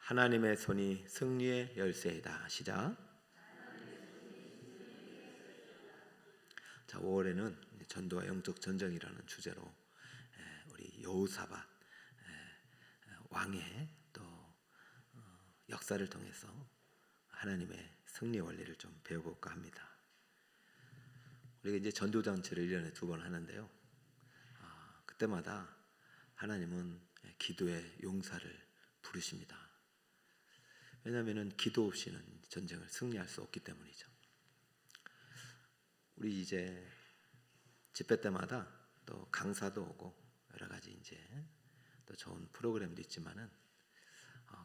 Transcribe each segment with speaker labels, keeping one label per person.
Speaker 1: 하나님의 손이 승리의 열쇠이다. 시작. 자, 5월에는 전도와 영적 전쟁이라는 주제로 우리 여호사밧 왕의 또 역사를 통해서 하나님의 승리 원리를 좀 배워볼까 합니다. 우리가 이제 전도잔치를 1년에 2번 하는데요. 그때마다 하나님은 기도의 용사를 부르십니다. 왜냐하면 기도 없이는 전쟁을 승리할 수 없기 때문이죠. 우리 이제 집회 때마다 또 강사도 오고 여러 가지 이제 또 좋은 프로그램도 있지만은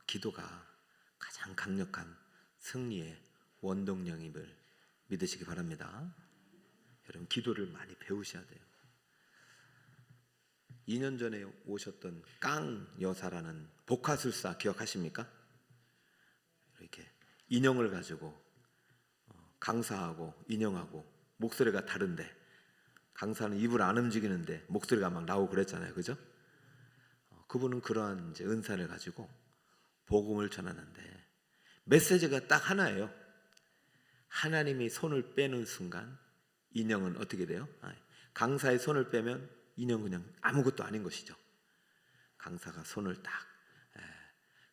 Speaker 1: 기도가 가장 강력한 승리의 원동력임을 믿으시기 바랍니다. 여러분 기도를 많이 배우셔야 돼요. 2년 전에 오셨던 깡 여사라는 복화술사 기억하십니까? 이렇게 인형을 가지고 강사하고 인형하고 목소리가 다른데 강사는 입을 안 움직이는데 목소리가 막 나오고 그랬잖아요, 그죠? 그분은 그러한 이제 은사를 가지고 복음을 전하는데 메시지가 딱 하나예요. 하나님이 손을 빼는 순간 인형은 어떻게 돼요? 강사의 손을 빼면 인형은 그냥 아무것도 아닌 것이죠. 강사가 손을 딱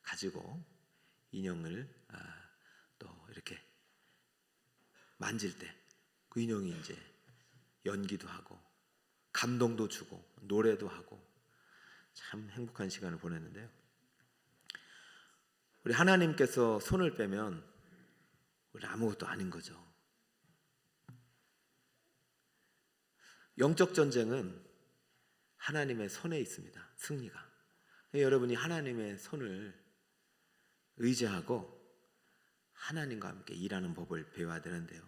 Speaker 1: 가지고 인형을 또 이렇게 만질 때 그 인형이 이제 연기도 하고 감동도 주고 노래도 하고 참 행복한 시간을 보냈는데요. 우리 하나님께서 손을 빼면 우리 아무것도 아닌 거죠. 영적 전쟁은 하나님의 손에 있습니다. 승리가. 여러분이 하나님의 손을 의지하고 하나님과 함께 일하는 법을 배워야 되는데요.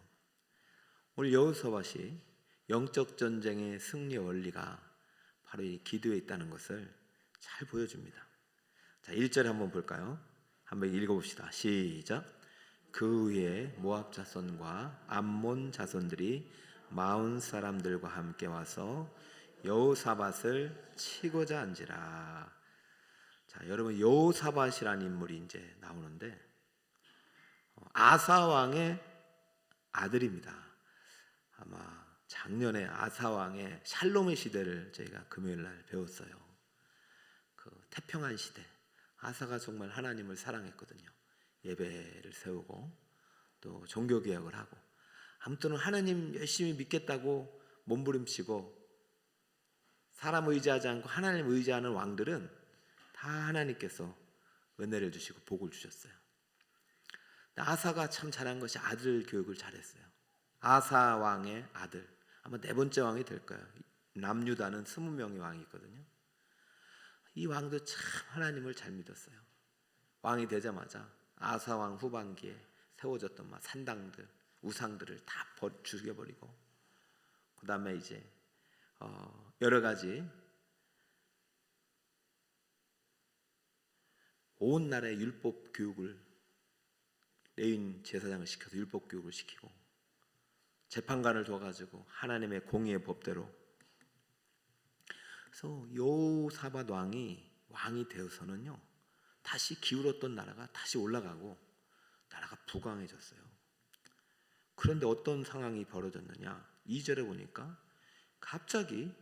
Speaker 1: 오늘 여호사밧이 영적 전쟁의 승리 원리가 바로 이 기도에 있다는 것을 잘 보여줍니다. 자, 1절 한번 볼까요? 한번 읽어봅시다. 시작. 그 후에 모압 자손과 암몬 자손들이 마온 사람들과 함께 와서 여호사밧을 치고자 한지라. 자, 여러분 여호사밧이라는 인물이 이제 나오는데 아사 왕의 아들입니다. 아마 작년에 아사 왕의 샬롬의 시대를 저희가 금요일 날 배웠어요. 그 태평한 시대. 아사가 정말 하나님을 사랑했거든요. 예배를 세우고 또 종교 개혁을 하고 아무튼 하나님 열심히 믿겠다고 몸부림치고 사람 의지하지 않고 하나님 의지하는 왕들은 다 하나님께서 은혜를 주시고 복을 주셨어요. 아사가 참 잘한 것이 아들 교육을 잘했어요. 아사 왕의 아들, 아마 4번째 왕이 될 거예요. 남유다는 20명의 왕이 있거든요. 이 왕도 참 하나님을 잘 믿었어요. 왕이 되자마자 아사 왕 후반기에 세워졌던 막 산당들, 우상들을 다 죽여버리고 그 다음에 이제 여러 가지 온 나라의 율법 교육을 레윈 제사장을 시켜서 율법 교육을 시키고 재판관을 둬가지고 하나님의 공의의 법대로. 그래서 여호사밧 왕이 되어서는요 다시 기울었던 나라가 다시 올라가고 나라가 부강해졌어요. 그런데 어떤 상황이 벌어졌느냐? 2절에 보니까 갑자기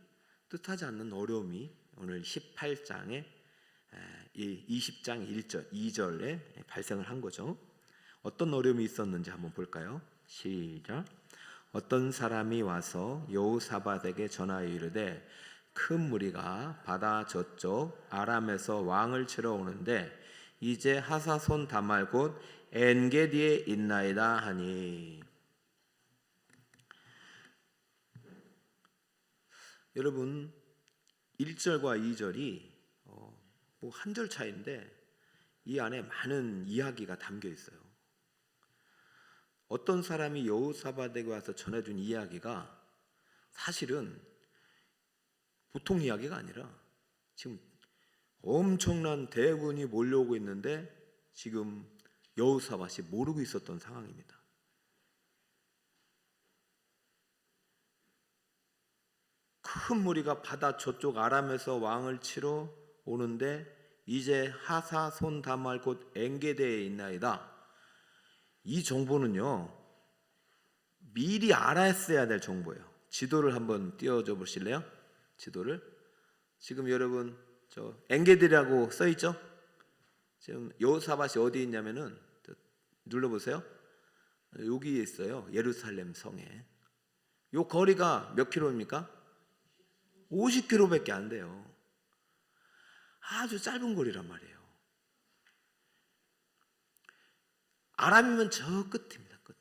Speaker 1: 뜻하지 않는 어려움이 오늘 18장에 20장 1절 2절에 발생을 한 거죠. 어떤 어려움이 있었는지 한번 볼까요? 시작. 어떤 사람이 와서 여호사밧에게 전하여 이르되 큰 무리가 바다 저쪽 아람에서 왕을 치러 오는데 이제 하사손 다말 곧 엔게디에 있나이다 하니. 여러분 1절과 2절이 뭐 한 절 차이인데 이 안에 많은 이야기가 담겨 있어요. 어떤 사람이 여호사밧에게 와서 전해준 이야기가 사실은 보통 이야기가 아니라 지금 엄청난 대군이 몰려오고 있는데 지금 여호사밧이 모르고 있었던 상황입니다. 큰 무리가 바다 저쪽 아람에서 왕을 치러 오는데 이제 하사손 다말 곧 엔게데에 있나이다. 이 정보는요, 미리 알았어야 될 정보예요. 지도를 한번 띄워줘 보실래요? 지도를. 지금 여러분 저 엔게디라고 써 있죠? 지금 여호사밧이 어디 있냐면은 눌러보세요. 여기에 있어요. 예루살렘 성에. 요 거리가 몇 킬로입니까? 50킬로밖에 안 돼요. 아주 짧은 거리란 말이에요. 아람이면 저 끝입니다. 끝에.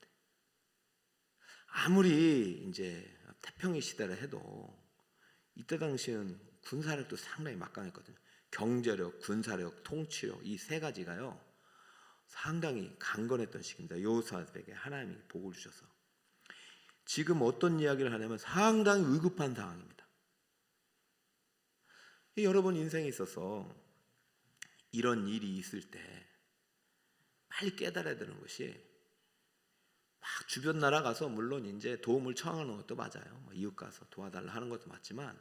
Speaker 1: 아무리 이제 태평의 시대라 해도 이때 당시에는 군사력도 상당히 막강했거든요. 경제력, 군사력, 통치력 이 세 가지가요 상당히 강건했던 시기입니다. 여호사밧에게 하나님이 복을 주셔서. 지금 어떤 이야기를 하냐면 상당히 위급한 상황입니다. 여러분 인생에 있어서 이런 일이 있을 때 빨리 깨달아야 되는 것이, 막 주변 나라 가서 물론 이제 도움을 청하는 것도 맞아요. 이웃 가서 도와달라 하는 것도 맞지만,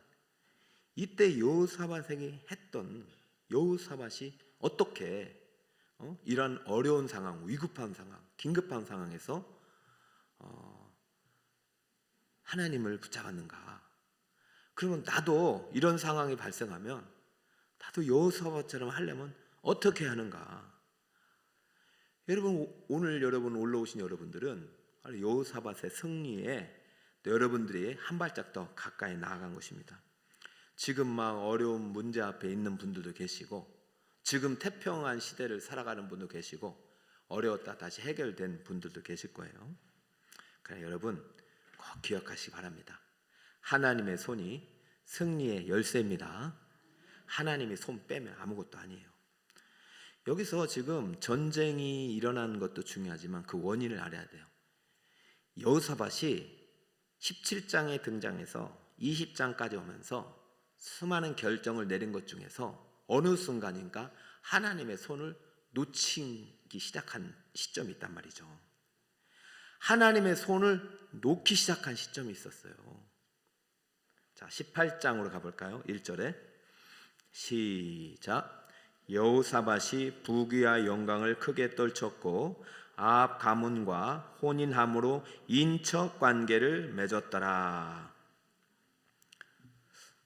Speaker 1: 이때 여호사밧에게 했던, 여호사밧이 어떻게 이런 어려운 상황, 위급한 상황, 긴급한 상황에서 하나님을 붙잡았는가? 그러면 나도 이런 상황이 발생하면 나도 여호사밧처럼 하려면 어떻게 하는가? 여러분, 오늘 여러분 올라오신 여러분들은 여호사밧의 승리에 여러분들이 한 발짝 더 가까이 나아간 것입니다. 지금 막 어려운 문제 앞에 있는 분들도 계시고, 지금 태평한 시대를 살아가는 분도 계시고, 어려웠다 다시 해결된 분들도 계실 거예요. 그러나 여러분 꼭 기억하시기 바랍니다. 하나님의 손이 승리의 열쇠입니다. 하나님이 손 빼면 아무것도 아니에요. 여기서 지금 전쟁이 일어나는 것도 중요하지만 그 원인을 알아야 돼요. 여호사밧이 17장에 등장해서 20장까지 오면서 수많은 결정을 내린 것 중에서 어느 순간인가 하나님의 손을 놓치기 시작한 시점이 있단 말이죠. 하나님의 손을 놓기 시작한 시점이 있었어요. 자, 18장으로 가볼까요? 1절에 시작. 여호사밧이 부귀와 영광을 크게 떨쳤고 아합 가문과 혼인함으로 인척 관계를 맺었더라.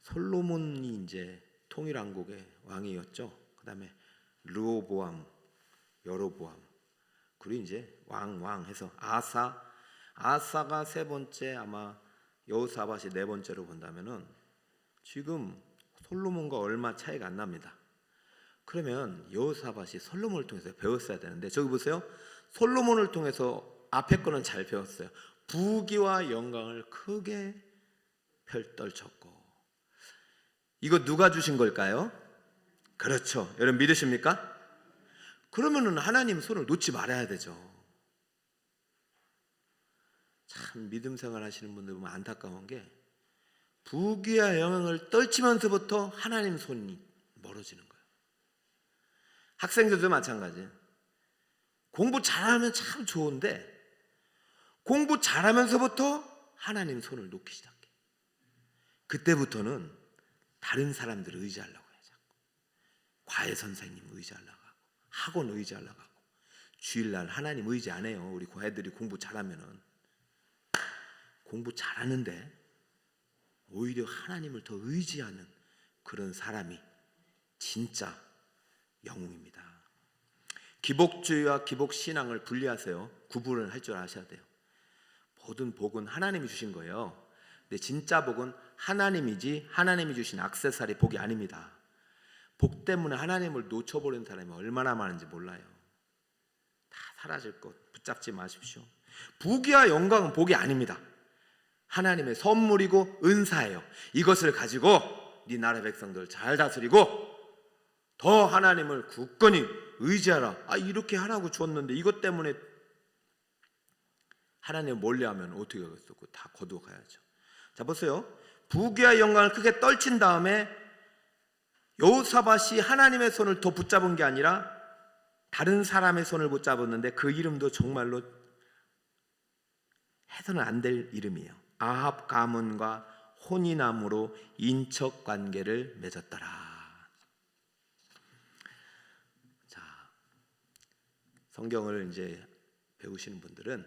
Speaker 1: 솔로몬이 이제 통일왕국의 왕이었죠. 그다음에 르호보암, 여로보암, 그리고 이제 왕 해서 아사가 세 번째, 아마 여호사밧이 네 번째로 본다면은 지금 솔로몬과 얼마 차이가 안 납니다. 그러면 여호사밧이 솔로몬을 통해서 배웠어야 되는데, 저기 보세요. 솔로몬을 통해서 앞에 거는 잘 배웠어요. 부귀와 영광을 크게 펼떨쳤고. 이거 누가 주신 걸까요? 그렇죠. 여러분 믿으십니까? 그러면은 하나님 손을 놓지 말아야 되죠. 참 믿음 생활 하시는 분들 보면 안타까운 게, 부귀와 영광을 떨치면서부터 하나님 손이 멀어지는 거예요. 학생들도 마찬가지. 공부 잘하면 참 좋은데 공부 잘하면서부터 하나님 손을 놓기 시작해. 그때부터는 다른 사람들을 의지하려고 해요. 과외 선생님 의지하려고 하고, 학원 의지하려고 하고, 주일날 하나님 의지 안 해요. 우리 애들이 공부 잘하면은. 공부 잘하는데 오히려 하나님을 더 의지하는 그런 사람이 진짜 영웅입니다. 기복주의와 기복신앙을 분리하세요. 구분을 할 줄 아셔야 돼요. 모든 복은 하나님이 주신 거예요. 근데 진짜 복은 하나님이지 하나님이 주신 액세서리 복이 아닙니다. 복 때문에 하나님을 놓쳐버리는 사람이 얼마나 많은지 몰라요. 다 사라질 것 붙잡지 마십시오. 부귀와 영광은 복이 아닙니다. 하나님의 선물이고 은사예요. 이것을 가지고 네 나라 백성들 잘 다스리고 더 하나님을 굳건히 의지하라. 이렇게 하라고 줬는데 이것 때문에 하나님을 멀리하면 어떻게 하겠어? 다 거두어 가야죠. 자, 보세요. 부귀와 영광을 크게 떨친 다음에 여호사밧이 하나님의 손을 더 붙잡은 게 아니라 다른 사람의 손을 붙잡았는데 그 이름도 정말로 해서는 안 될 이름이에요. 아합 가문과 혼인함으로 인척 관계를 맺었더라. 성경을 이제 배우시는 분들은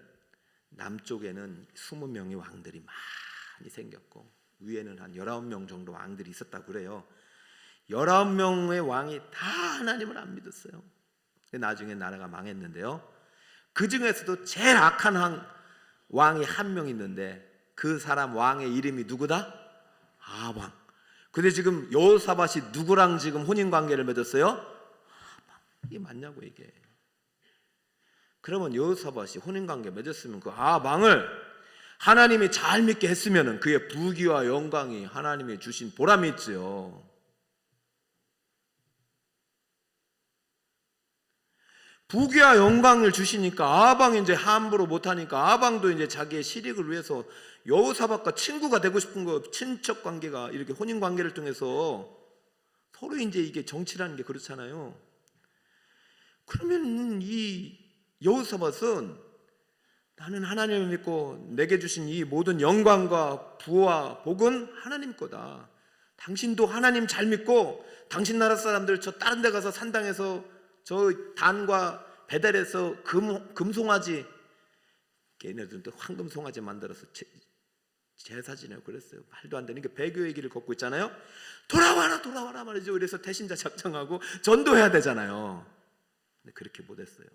Speaker 1: 남쪽에는 20명의 왕들이 많이 생겼고 위에는 한 19명 정도 왕들이 있었다고 그래요. 19명의 왕이 다 하나님을 안 믿었어요. 나중에 나라가 망했는데요. 그 중에서도 제일 악한 왕이 한 명 있는데 그 사람 왕의 이름이 누구다? 아방. 근데 지금 여호사밧이 누구랑 지금 혼인관계를 맺었어요? 아방. 이게 맞냐고 이게. 그러면 여호사밧이 혼인관계 맺었으면 그 아방을 하나님이 잘 믿게 했으면 그의 부귀와 영광이 하나님이 주신 보람이 있지요. 부귀와 영광을 주시니까 아방이 이제 함부로 못하니까 아방도 이제 자기의 실익을 위해서 여호사밧과 친구가 되고 싶은 거, 친척 관계가 이렇게 혼인 관계를 통해서 서로 이제 이게 정치라는 게 그렇잖아요. 그러면 이 여호사밧은 나는 하나님을 믿고 내게 주신 이 모든 영광과 부와 복은 하나님 거다. 당신도 하나님 잘 믿고 당신 나라 사람들 저 다른 데 가서 산당에서 저 단과 베델에서 금송아지, 걔네들도 황금 송아지 만들어서 제사 지내고 그랬어요. 말도 안 되는 게 배교의 길을 걷고 있잖아요. 돌아와라 말이죠. 그래서 태신자 작정하고 전도해야 되잖아요. 근데 그렇게 못했어요.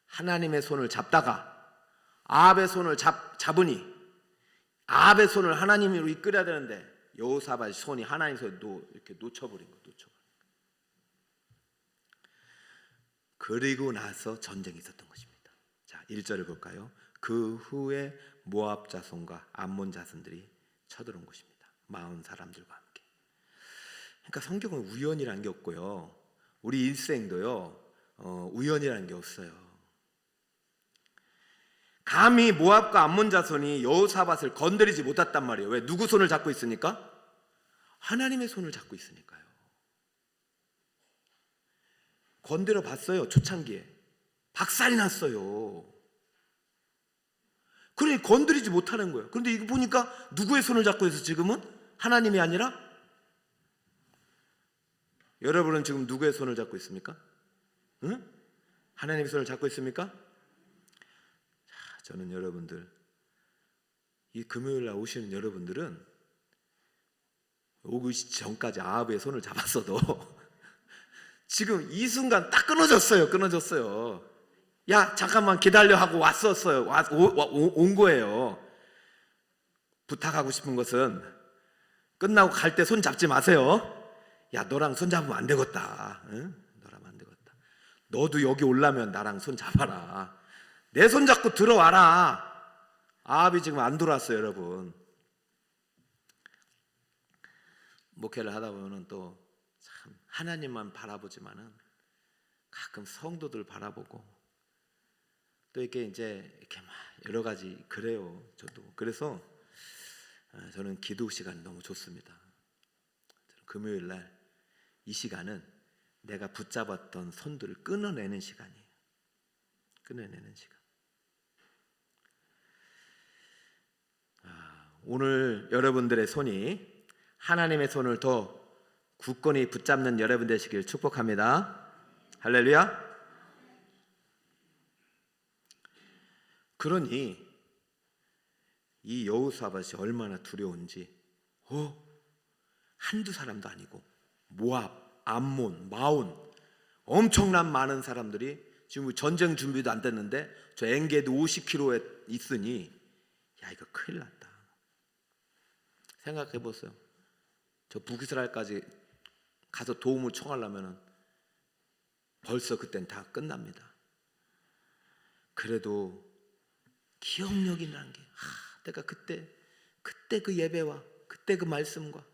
Speaker 1: 하나님의 손을 잡다가 아합의 손을 잡으니 아합의 손을 하나님으로 이끌어야 되는데 여호사밧의 손이 하나님 손에 이렇게 놓쳐버린 거예요. 그리고 나서 전쟁이 있었던 것입니다. 자, 1절을 볼까요? 그 후에 모압 자손과 암몬 자손들이 쳐들어온 것입니다. 마흔 사람들과 함께. 그러니까 성경은 우연이라는 게 없고요. 우리 일생도요. 우연이라는 게 없어요. 감히 모압과 암몬 자손이 여호사밧을 건드리지 못했단 말이에요. 왜? 누구 손을 잡고 있으니까? 하나님의 손을 잡고 있으니까요. 건드려 봤어요. 초창기에 박살이 났어요. 그러니 건드리지 못하는 거예요. 그런데 이거 보니까 누구의 손을 잡고 있어? 지금은 하나님이 아니라 여러분은 지금 누구의 손을 잡고 있습니까? 응? 하나님의 손을 잡고 있습니까? 자, 저는 여러분들 이 금요일 날 오시는 여러분들은 오기 전까지 아합의 손을 잡았어도 지금 이 순간 딱 끊어졌어요. 야, 잠깐만 기다려 하고 왔었어요. 온 거예요. 부탁하고 싶은 것은 끝나고 갈 때 손 잡지 마세요. 야, 너랑 손 잡으면 안 되겠다. 응? 너랑 안 되겠다. 너도 여기 오려면 나랑 손 잡아라. 내 손 잡고 들어와라. 아합이 지금 안 들어왔어요, 여러분. 목회를 하다 보면은 또 참 하나님만 바라보지만은 가끔 성도들 바라보고 또 이렇게 막 여러 가지 그래요. 저도 그래서 저는 기도 시간 너무 좋습니다. 금요일 날 이 시간은 내가 붙잡았던 손들을 끊어내는 시간이에요. 끊어내는 시간. 오늘 여러분들의 손이 하나님의 손을 더 굳건히 붙잡는 여러분 되시길 축복합니다. 할렐루야. 그러니 이 여호사밧이 얼마나 두려운지 한두 사람도 아니고 모압, 암몬, 마온 엄청난 많은 사람들이 지금 전쟁 준비도 안 됐는데 저 엔게디 50km에 있으니 야, 이거 큰일 났다. 생각해 보세요. 저 북이스라엘까지 가서 도움을 청하려면 벌써 그땐 다 끝납니다. 그래도 기억력이라는 게 내가 그때 그 예배와 그때 그 말씀과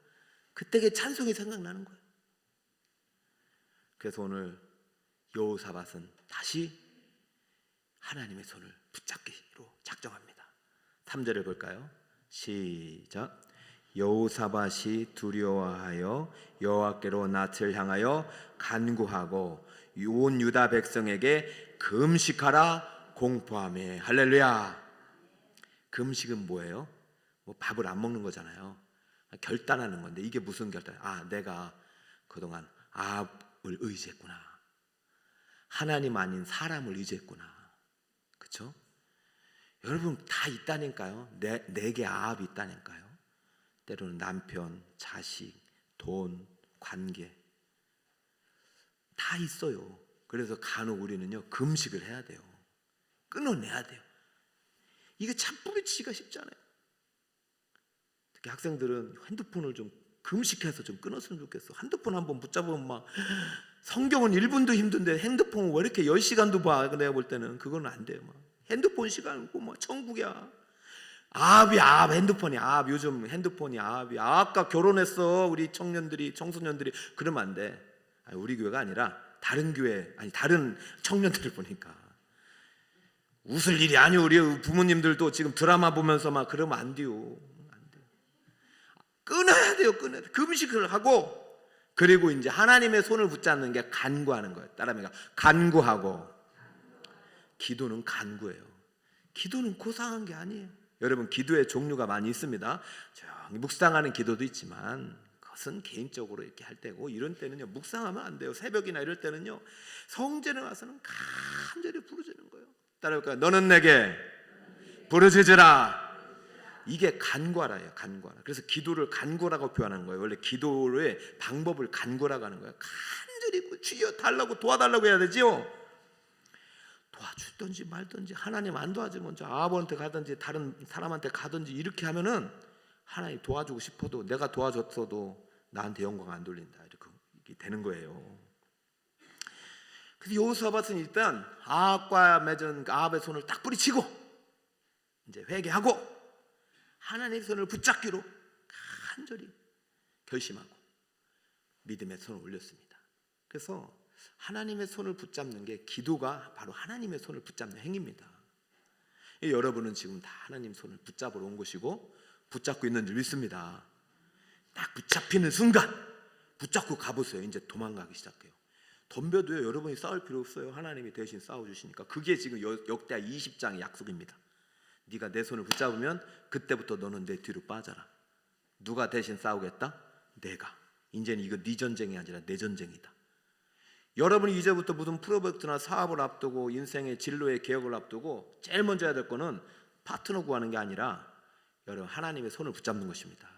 Speaker 1: 그때 그 찬송이 생각나는 거예요. 그래서 오늘 여호사밧은 다시 하나님의 손을 붙잡기로 작정합니다. 3절을 볼까요? 시작. 여호사밧이 두려워하여 여호와께로 낯을 향하여 간구하고 온 유다 백성에게 금식하라 공포하며. 할렐루야. 금식은 뭐예요? 뭐 밥을 안 먹는 거잖아요. 결단하는 건데 이게 무슨 결단? 내가 그동안 아합을 의지했구나. 하나님 아닌 사람을 의지했구나. 그렇죠? 여러분 다 있다니까요. 내게 아합이 있다니까요. 때로는 남편, 자식, 돈, 관계 다 있어요. 그래서 간혹 우리는요 금식을 해야 돼요. 끊어내야 돼요. 이게 참 뿌리치기가 쉽잖아요. 특히 학생들은 핸드폰을 좀 금식해서 좀 끊었으면 좋겠어. 핸드폰 한번 붙잡으면 막 성경은 1분도 힘든데 핸드폰 왜 이렇게 10시간도 봐. 내가 볼 때는 그건 안 돼요. 막 핸드폰 시간이고 뭐 천국이야. 아합이 아합 핸드폰이 아합. 요즘 핸드폰이 아합이 아합과 결혼했어. 우리 청년들이 청소년들이 그러면 안 돼. 아니, 우리 교회가 아니라 다른 교회 아니 다른 청년들을 보니까 웃을 일이 아니오. 우리 부모님들도 지금 드라마 보면서 막 그러면 안 돼요. 안 돼요. 끊어야 돼요. 끊어야 돼요. 금식을 하고 그리고 이제 하나님의 손을 붙잡는 게 간구하는 거예요. 따라합니다. 간구하고 기도는 간구예요. 기도는 고상한 게 아니에요. 여러분 기도의 종류가 많이 있습니다. 묵상하는 기도도 있지만 그것은 개인적으로 이렇게 할 때고 이런 때는요 묵상하면 안 돼요. 새벽이나 이럴 때는요 성전에 와서는 간절히 부르짖는 거예요. 따라할까요? 너는 내게 부르짖으라. 이게 간구하라예요. 간구하라. 그래서 기도를 간구라고 표현하는 거예요. 원래 기도의 방법을 간구라고 하는 거예요. 간절히 주여 달라고 도와달라고 해야 되지요. 도와주든지 말든지 하나님 안 도와주면 먼저 아버한테 가든지 다른 사람한테 가든지 이렇게 하면은 하나님 도와주고 싶어도 내가 도와줬어도 나한테 영광 안 돌린다 이렇게 되는 거예요. 그래서 여호사밧은 일단 아합과 맺은 아합의 손을 딱 뿌리치고 이제 회개하고 하나님의 손을 붙잡기로 간절히 결심하고 믿음의 손을 올렸습니다. 그래서 하나님의 손을 붙잡는 게 기도가 바로 하나님의 손을 붙잡는 행위입니다. 여러분은 지금 다 하나님 손을 붙잡으러 온 것이고 붙잡고 있는 줄 믿습니다. 딱 붙잡히는 순간 붙잡고 가보세요. 이제 도망가기 시작해요. 덤벼도요 여러분이 싸울 필요 없어요. 하나님이 대신 싸워주시니까. 그게 지금 역대하 20장의 약속입니다. 네가 내 손을 붙잡으면 그때부터 너는 내 뒤로 빠져라. 누가 대신 싸우겠다? 내가. 이제는 이거 네 전쟁이 아니라 내 전쟁이다. 여러분이 이제부터 무슨 프로젝트나 사업을 앞두고 인생의 진로의 개혁을 앞두고 제일 먼저 해야 될 거는 파트너 구하는 게 아니라 여러분 하나님의 손을 붙잡는 것입니다.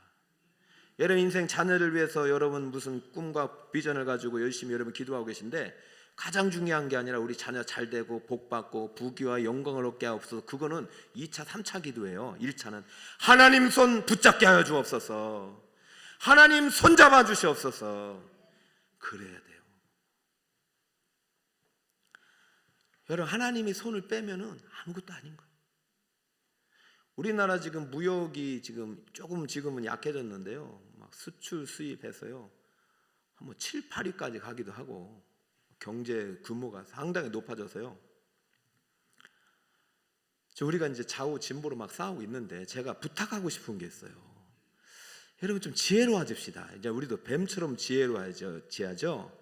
Speaker 1: 여러분 인생 자녀를 위해서 여러분 무슨 꿈과 비전을 가지고 열심히 여러분 기도하고 계신데 가장 중요한 게 아니라 우리 자녀 잘 되고 복 받고 부귀와 영광을 얻게 하옵소서. 그거는 2차 3차 기도예요. 1차는 하나님 손 붙잡게 하여 주옵소서. 하나님 손 잡아 주시옵소서. 그래야 돼요. 여러분 하나님이 손을 빼면은 아무것도 아닌 거예요. 우리나라 지금 무역이 지금은 약해졌는데요. 막 수출 수입해서요. 한 7, 8위까지 가기도 하고 경제 규모가 상당히 높아져서요. 우리가 이제 좌우 진보로 막 싸우고 있는데 제가 부탁하고 싶은 게 있어요. 여러분 좀 지혜로워집시다. 이제 우리도 뱀처럼 지혜로워야죠.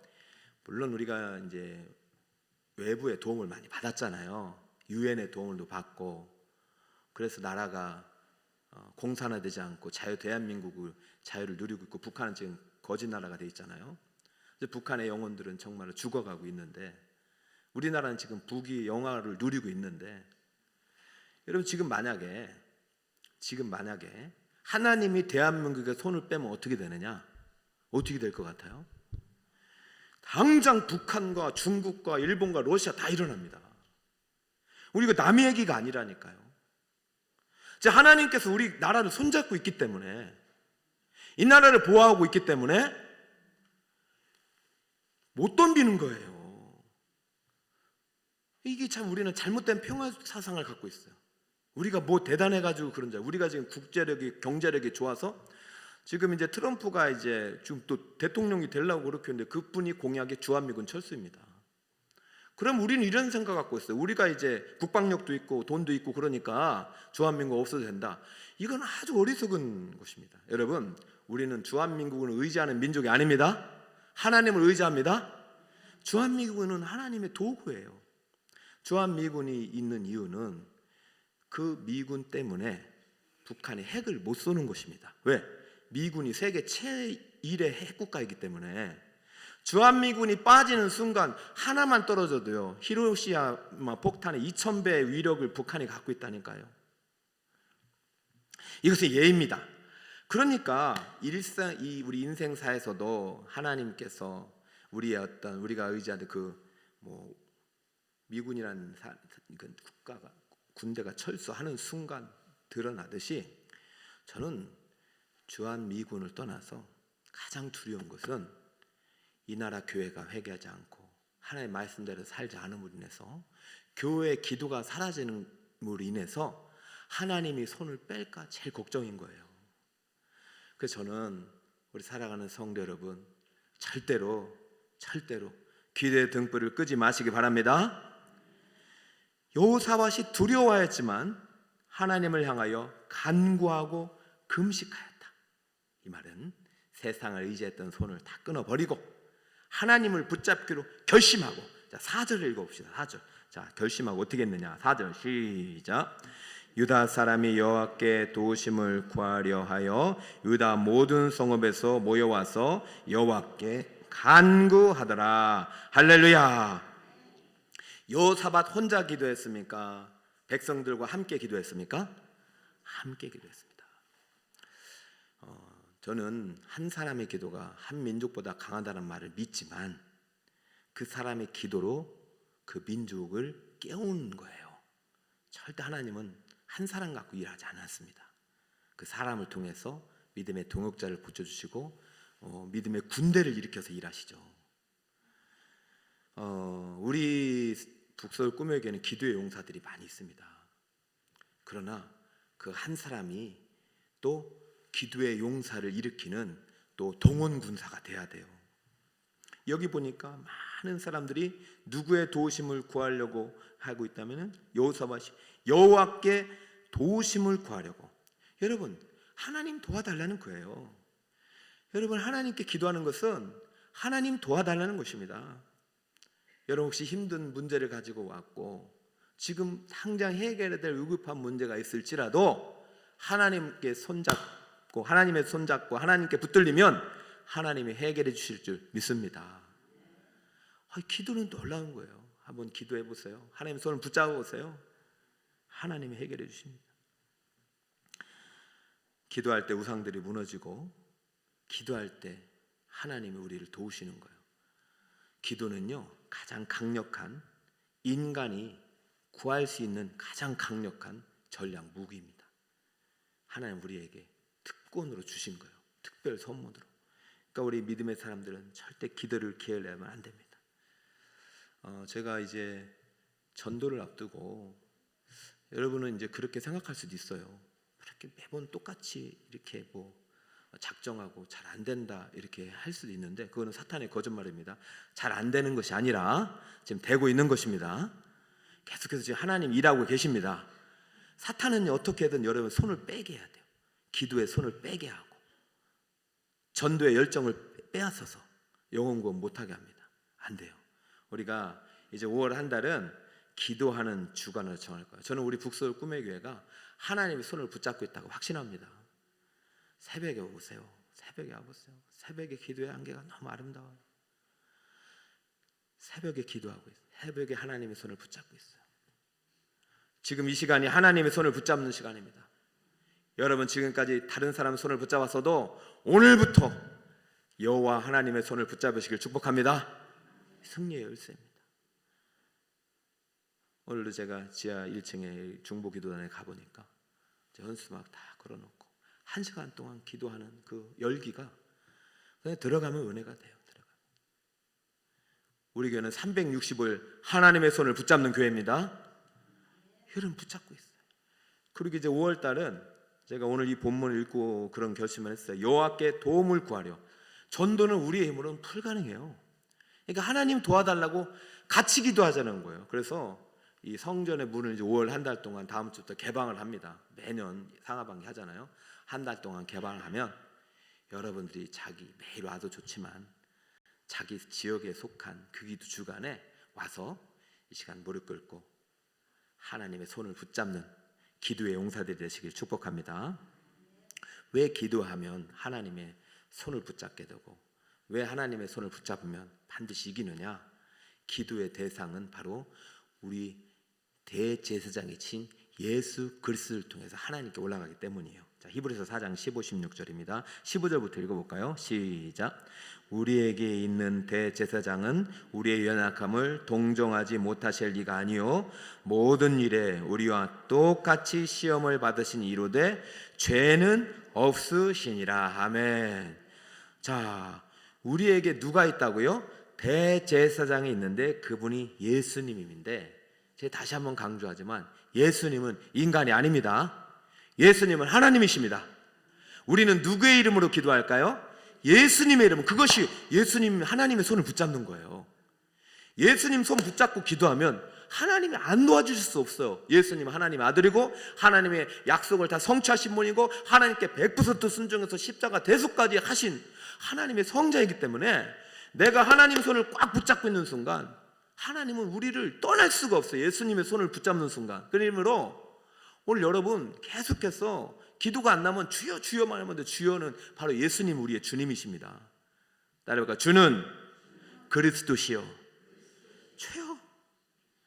Speaker 1: 물론 우리가 이제 외부의 도움을 많이 받았잖아요. 유엔의 도움도 받고 그래서 나라가 공산화되지 않고 대한민국을 자유를 누리고 있고 북한은 지금 거짓 나라가 돼 있잖아요. 북한의 영혼들은 정말로 죽어가고 있는데 우리나라는 지금 북이 영화를 누리고 있는데 여러분 지금 만약에 하나님이 대한민국의 손을 빼면 어떻게 되느냐? 어떻게 될 것 같아요? 당장 북한과 중국과 일본과 러시아 다 일어납니다. 우리가 남의 얘기가 아니라니까요. 하나님께서 우리 나라를 손잡고 있기 때문에 이 나라를 보호하고 있기 때문에 못 덤비는 거예요. 이게 참 우리는 잘못된 평화 사상을 갖고 있어요. 우리가 뭐 대단해가지고 그런 줄. 우리가 지금 국제력이 경제력이 좋아서 지금 이제 트럼프가 이제 지금 또 대통령이 되려고 그렇게 했는데 그분이 공약이 주한미군 철수입니다. 그럼 우리는 이런 생각 갖고 있어요. 우리가 이제 국방력도 있고 돈도 있고 그러니까 주한민국 없어도 된다. 이건 아주 어리석은 것입니다. 여러분 우리는 주한민국을 의지하는 민족이 아닙니다. 하나님을 의지합니다. 주한미군은 하나님의 도구예요. 주한미군이 있는 이유는 그 미군 때문에 북한이 핵을 못 쏘는 것입니다. 왜? 미군이 세계 제1의 핵국가이기 때문에 주한미군이 빠지는 순간 하나만 떨어져도요, 히로시마 폭탄의 2000배의 위력을 북한이 갖고 있다니까요. 이것은 예입니다. 그러니까 우리 인생사에서도 하나님께서 우리가 의지하는 미군이라는 국가가, 군대가 철수하는 순간 드러나듯이, 저는 주한미군을 떠나서 가장 두려운 것은 이 나라 교회가 회개하지 않고 하나님의 말씀대로 살지 않음으로 인해서, 교회의 기도가 사라짐으로 인해서 하나님이 손을 뺄까 제일 걱정인 거예요. 그래서 저는 우리 살아가는 성도 여러분, 절대로 기도의 등불을 끄지 마시기 바랍니다. 여호사밧이 두려워했지만 하나님을 향하여 간구하고 금식하였다. 이 말은 세상을 의지했던 손을 다 끊어버리고 하나님을 붙잡기로 결심하고, 자, 4절을 읽어봅시다. 4절. 자, 결심하고 어떻게 했느냐. 4절 시작. 유다 사람이 여호와께 도우심을 구하려 하여 유다 모든 성읍에서 모여와서 여호와께 간구하더라. 할렐루야. 여호사밧 혼자 기도했습니까? 백성들과 함께 기도했습니까? 함께 기도했습니다. 저는 한 사람의 기도가 한 민족보다 강하다는 말을 믿지만, 그 사람의 기도로 그 민족을 깨우는 거예요. 절대 하나님은 한 사람 갖고 일하지 않았습니다. 그 사람을 통해서 믿음의 동역자를 붙여주시고 믿음의 군대를 일으켜서 일하시죠. 우리 북서울 꿈의 교회는 기도의 용사들이 많이 있습니다. 그러나 그 한 사람이 또 기도의 용사를 일으키는 또 동원 군사가 돼야 돼요. 여기 보니까 많은 사람들이 누구의 도우심을 구하려고 하고 있다면, 여호사밧이 여호와께 도우심을 구하려고. 여러분, 하나님 도와달라는 거예요. 여러분, 하나님께 기도하는 것은 하나님 도와달라는 것입니다. 여러분, 혹시 힘든 문제를 가지고 왔고 지금 당장 해결해야 될 위급한 문제가 있을지라도 하나님께 손잡고 하나님께 붙들리면 하나님이 해결해 주실 줄 믿습니다. 기도는 놀라운 거예요. 한번 기도해 보세요. 하나님 손을 붙잡아 보세요. 하나님이 해결해 주십니다. 기도할 때 우상들이 무너지고, 기도할 때 하나님이 우리를 도우시는 거예요. 기도는요, 가장 강력한, 인간이 구할 수 있는 가장 강력한 전략 무기입니다. 하나님 우리에게 특권으로 주신 거예요. 특별 선물으로. 그러니까 우리 믿음의 사람들은 절대 기도를 게을리하면 안 됩니다. 제가 이제 전도를 앞두고, 여러분은 이제 그렇게 생각할 수도 있어요. 그렇게 매번 똑같이 이렇게 작정하고 잘 안 된다 이렇게 할 수도 있는데, 그거는 사탄의 거짓말입니다. 잘 안 되는 것이 아니라 지금 되고 있는 것입니다. 계속해서 지금 하나님 일하고 계십니다. 사탄은 어떻게든 여러분 손을 빼게 해야 돼요. 기도에 손을 빼게 하고 전도의 열정을 빼앗아서 영혼 구원 못하게 합니다. 안 돼요. 우리가 이제 5월 한 달은 기도하는 주간을 정할 거예요. 저는 우리 북서울 꿈의 교회가 하나님의 손을 붙잡고 있다고 확신합니다. 새벽에 오세요. 새벽에 와보세요. 새벽에 기도의 한계가 너무 아름다워요. 새벽에 기도하고 있어요. 새벽에 하나님의 손을 붙잡고 있어요. 지금 이 시간이 하나님의 손을 붙잡는 시간입니다. 여러분, 지금까지 다른 사람 손을 붙잡았어도 오늘부터 여호와 하나님의 손을 붙잡으시길 축복합니다. 승리의 열쇠입니다. 오늘도 제가 지하 1층에 중보기도단에 가보니까 현수막 다 걸어놓고 1시간 동안 기도하는 그 열기가 그냥 들어가면 은혜가 돼요. 우리 교회는 360을 하나님의 손을 붙잡는 교회입니다. 여러분, 붙잡고 있어요. 그리고 이제 5월 달은 제가 오늘 이 본문을 읽고 그런 결심을 했어요. 여호와께 도움을 구하려. 전도는 우리의 힘으로는 불가능해요. 그러니까 하나님 도와달라고 같이 기도하자는 거예요. 그래서 이 성전의 문을 이제 5월 한 달 동안 다음 주부터 개방을 합니다. 매년 상하반기 하잖아요. 한 달 동안 개방을 하면 여러분들이 매일 와도 좋지만 자기 지역에 속한 그 기도 주간에 와서 이 시간 무릎 꿇고 하나님의 손을 붙잡는 기도의 용사들이 되시길 축복합니다. 왜 기도하면 하나님의 손을 붙잡게 되고, 왜 하나님의 손을 붙잡으면 반드시 이기느냐? 기도의 대상은 바로 우리 대제사장이신 예수 그리스도를 통해서 하나님께 올라가기 때문이에요. 자, 히브리서 4장 15, 16절입니다. 15절부터 읽어볼까요? 시작. 우리에게 있는 대제사장은 우리의 연약함을 동정하지 못하실 리가 아니요 모든 일에 우리와 똑같이 시험을 받으신 이로되 죄는 없으시니라. 아멘. 자, 우리에게 누가 있다고요? 대제사장이 있는데 그분이 예수님인데, 제가 다시 한번 강조하지만 예수님은 인간이 아닙니다. 예수님은 하나님이십니다. 우리는 누구의 이름으로 기도할까요? 예수님의 이름. 그것이 예수님 하나님의 손을 붙잡는 거예요. 예수님 손 붙잡고 기도하면 하나님이 안 도와주실 수 없어요. 예수님 하나님의 아들이고 하나님의 약속을 다 성취하신 분이고 하나님께 100% 순종해서 십자가 대속까지 하신 하나님의 성자이기 때문에 내가 하나님 손을 꽉 붙잡고 있는 순간 하나님은 우리를 떠날 수가 없어요. 예수님의 손을 붙잡는 순간. 그러므로 오늘 여러분 계속해서 기도가 안 나면 주여 주여만 하면 돼. 주여는 바로 예수님 우리의 주님이십니다. 따라해볼까? 주는 그리스도시요. 죄요.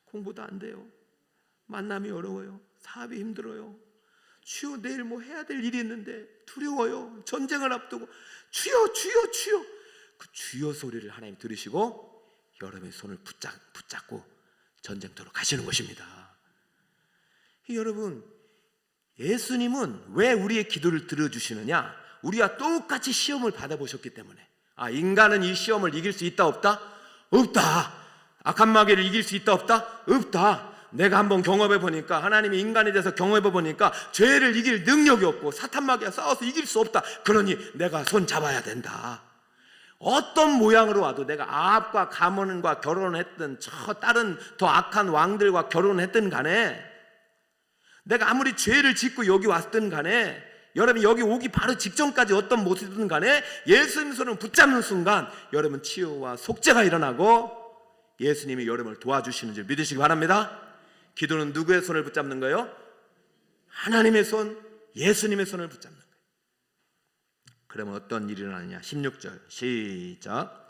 Speaker 1: 공부도 안 돼요. 만남이 어려워요. 사업이 힘들어요. 주여 내일 뭐 해야 될 일이 있는데 두려워요. 전쟁을 앞두고 주여 주여 주여. 그 주여 소리를 하나님 들으시고 여러분의 손을 붙잡고 전쟁터로 가시는 것입니다. 여러분, 예수님은 왜 우리의 기도를 들어주시느냐? 우리와 똑같이 시험을 받아보셨기 때문에. 인간은 이 시험을 이길 수 있다 없다? 없다. 악한 마귀를 이길 수 있다 없다? 없다. 내가 한번 경험해 보니까, 하나님이 인간에 대해서 경험해 보니까 죄를 이길 능력이 없고 사탄 마귀와 싸워서 이길 수 없다. 그러니 내가 손 잡아야 된다. 어떤 모양으로 와도 내가 아합과 가문과 결혼했든 저 다른 더 악한 왕들과 결혼했든 간에, 내가 아무리 죄를 짓고 여기 왔든 간에, 여러분 여기 오기 바로 직전까지 어떤 모습이든 간에 예수님 손을 붙잡는 순간 여러분 치유와 속죄가 일어나고 예수님이 여러분을 도와주시는 줄 믿으시기 바랍니다. 기도는 누구의 손을 붙잡는 거예요? 하나님의 손, 예수님의 손을 붙잡는 거예요. 그러면 어떤 일이 일어나느냐? 16절 시작.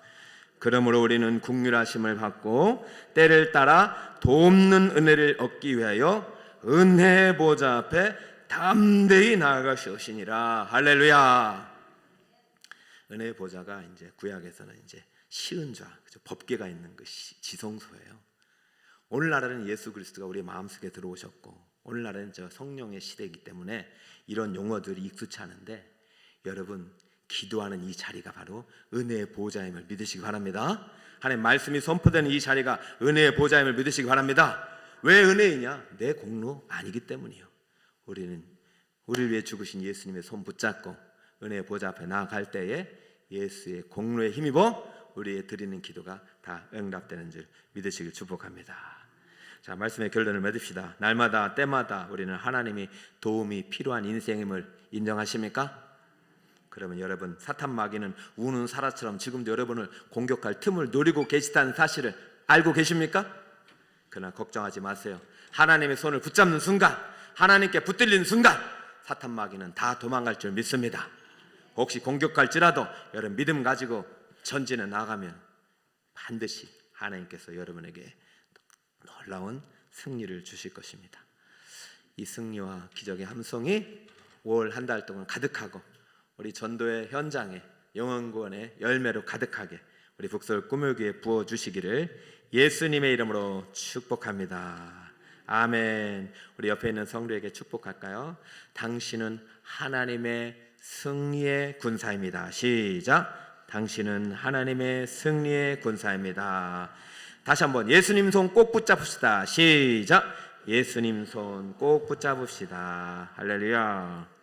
Speaker 1: 그러므로 우리는 긍휼하심을 받고 때를 따라 돕는 은혜를 얻기 위하여 은혜의 보좌 앞에 담대히 나아가시오시니라. 할렐루야. 은혜의 보좌가 이제 구약에서는 이제 시은좌, 법궤가 있는 그 지성소예요. 오늘날에는 예수 그리스도가 우리 마음속에 들어오셨고, 오늘날에는 저 성령의 시대이기 때문에 이런 용어들이 익숙치 않은데, 여러분 기도하는 이 자리가 바로 은혜의 보좌임을 믿으시기 바랍니다. 하나님 말씀이 선포되는 이 자리가 은혜의 보좌임을 믿으시기 바랍니다. 왜 은혜이냐? 내 공로 아니기 때문이요. 우리는 우리를 위해 죽으신 예수님의 손 붙잡고 은혜의 보좌 앞에 나아갈 때에 예수의 공로에 힘입어 우리의 드리는 기도가 다 응답되는 줄 믿으시길 축복합니다. 자, 말씀의 결론을 맺읍시다. 날마다 때마다 우리는 하나님이 도움이 필요한 인생임을 인정하십니까? 그러면 여러분, 사탄 마귀는 우는 사라처럼 지금도 여러분을 공격할 틈을 노리고 계시다는 사실을 알고 계십니까? 그러나 걱정하지 마세요. 하나님의 손을 붙잡는 순간, 하나님께 붙들리는 순간 사탄 마귀는 다 도망갈 줄 믿습니다. 혹시 공격할지라도 여러분 믿음 가지고 전진해 나가면 반드시 하나님께서 여러분에게 놀라운 승리를 주실 것입니다. 이 승리와 기적의 함성이 5월 한 달 동안 가득하고 우리 전도의 현장에 영혼구원의 열매로 가득하게 우리 북서울 꿈을교회에 부어주시기를 예수님의 이름으로 축복합니다. 아멘. 우리 옆에 있는 성도에게 축복할까요? 당신은 하나님의 승리의 군사입니다. 시작. 당신은 하나님의 승리의 군사입니다. 다시 한번 예수님 손 꼭 붙잡읍시다. 시작. 예수님 손 꼭 붙잡읍시다. 할렐루야.